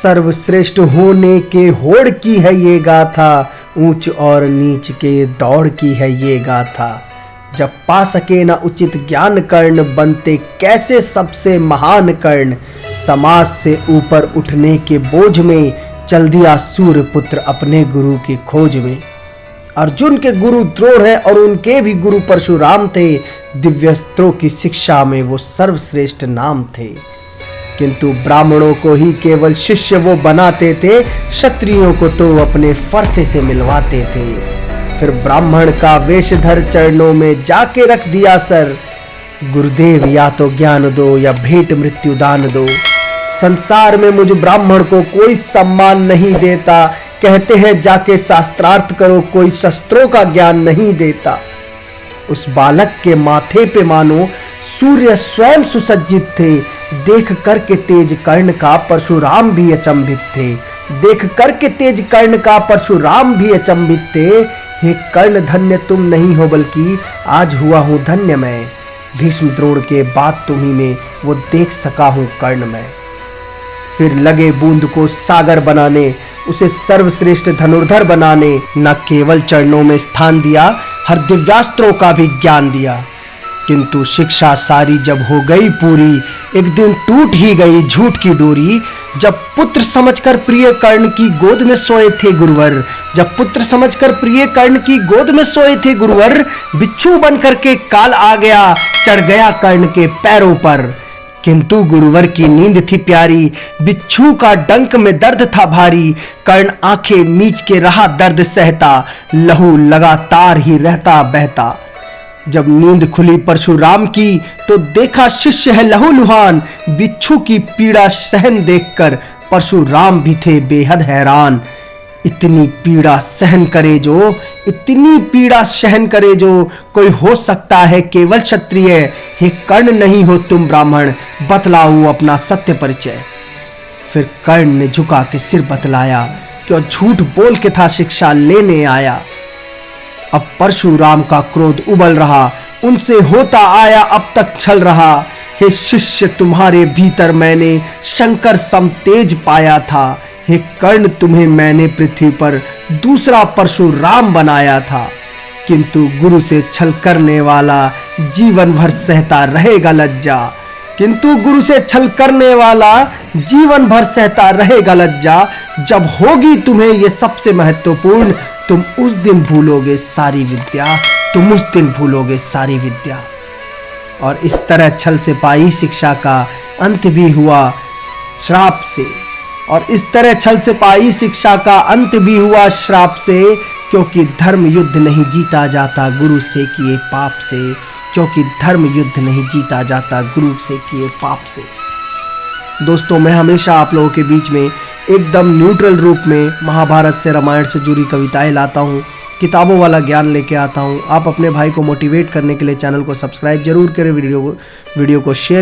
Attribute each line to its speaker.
Speaker 1: सर्वश्रेष्ठ होने के होड़ की है ये गाथा, ऊंच और नीच के दौड़ की है ये गाथा। जब पा सके न उचित ज्ञान कर्ण, बनते कैसे सबसे महान कर्ण। समाज से ऊपर उठने के बोझ में, चल दिया सूर्यपुत्र अपने गुरु की खोज में। अर्जुन के गुरु द्रोण है और उनके भी गुरु परशुराम थे, दिव्यास्त्रों की शिक्षा में वो सर्वश्रेष्ठ नाम थे। किंतु ब्राह्मणों को ही केवल शिष्य वो बनाते थे, क्षत्रियों को तो अपने फरसे से मिलवाते थे। फिर ब्राह्मण का वेशधर चरणों में जाके रख दिया सर, गुरुदेव या तो ज्ञान दो या भेंट मृत्यु दान दो। संसार में मुझ ब्राह्मण को कोई सम्मान नहीं देता, कहते हैं जाके शास्त्रार्थ करो, कोई शस्त्रों का ज्ञान नहीं देता। उस बालक के माथे पे मानो सूर्य स्वयं सुसज्जित थे, देख करके तेज कर्ण का परशुराम भी अचंभित थे। देख करके तेज कर्ण का परशुराम भी अचंभित थे। हे कर्ण धन्य तुम नहीं हो बल्कि आज हुआ हूं धन्य मैं, भीष्म द्रोण के बाद तुम्ही में वो देख सका हूं कर्ण मैं। फिर लगे बूंद को सागर बनाने, उसे सर्वश्रेष्ठ धनुर्धर बनाने। न केवल चरणों में स्थान दिया, हर दिव्यास्त्रों का भी ज्ञान दिया। किंतु शिक्षा सारी जब हो गई पूरी, एक दिन टूट ही गई झूठ की डोरी। जब पुत्र समझकर प्रिय कर्ण की गोद में सोए थे गुरुवर, जब पुत्र समझकर प्रिय कर्ण की गोद में सोए थे गुरुवर, बिच्छू बन करके काल आ गया, चढ़ गया कर्ण के पैरों पर। किंतु गुरुवर की नींद थी प्यारी, बिच्छू का डंक में दर्द था भारी। कर्ण आंखें मीच के रहा दर्द सहता, लहू लगातार ही रहता बहता। जब नींद खुली परशुराम की तो देखा शिष्य है लहूलुहान। बिच्छू की पीड़ा सहन देखकर परशुराम भी थे बेहद हैरान। इतनी पीड़ा सहन करे जो, इतनी पीड़ा सहन करे जो, कोई हो सकता है केवल क्षत्रिय। हे कर्ण नहीं हो तुम ब्राह्मण, बतलाओ अपना सत्य परिचय। फिर कर्ण ने झुका के सिर बतलाया, क्यों झूठ बोल के था शिक्षा लेने आया। अब परशुराम का क्रोध उबल रहा, उनसे होता आया अब तक छल रहा। हे शिष्य तुम्हारे भीतर मैंने शंकर सम तेज पाया था। हे कर्ण तुम्हें मैंने पृथ्वी पर दूसरा परशुराम बनाया था। किंतु गुरु से छल करने वाला जीवन भर सहता रहेगा लज्जा। किंतु गुरु से छल करने वाला जीवन भर सहता रहेगा लज्जा। जब होगी तुम्हें ये सबसे महत्वपूर्ण, तुम उस दिन भूलोगे सारी विद्या, तुम उस दिन भूलोगे सारी विद्या। और इस तरह छल से पाई शिक्षा का अंत भी हुआ श्राप से। और इस तरह छल से पाई शिक्षा का अंत भी हुआ श्राप से, क्योंकि धर्म युद्ध नहीं जीता जाता गुरु से किए पाप से। क्योंकि धर्म युद्ध नहीं जीता जाता गुरु से किए पाप से। दोस्तों, मैं हमेशा आप लोगों के बीच में एकदम न्यूट्रल रूप में महाभारत से रामायण से जुड़ी कविताएं लाता हूं, किताबों वाला ज्ञान लेके आता हूं। आप अपने भाई को मोटिवेट करने के लिए चैनल को सब्सक्राइब जरूर करें, वीडियो को शेयर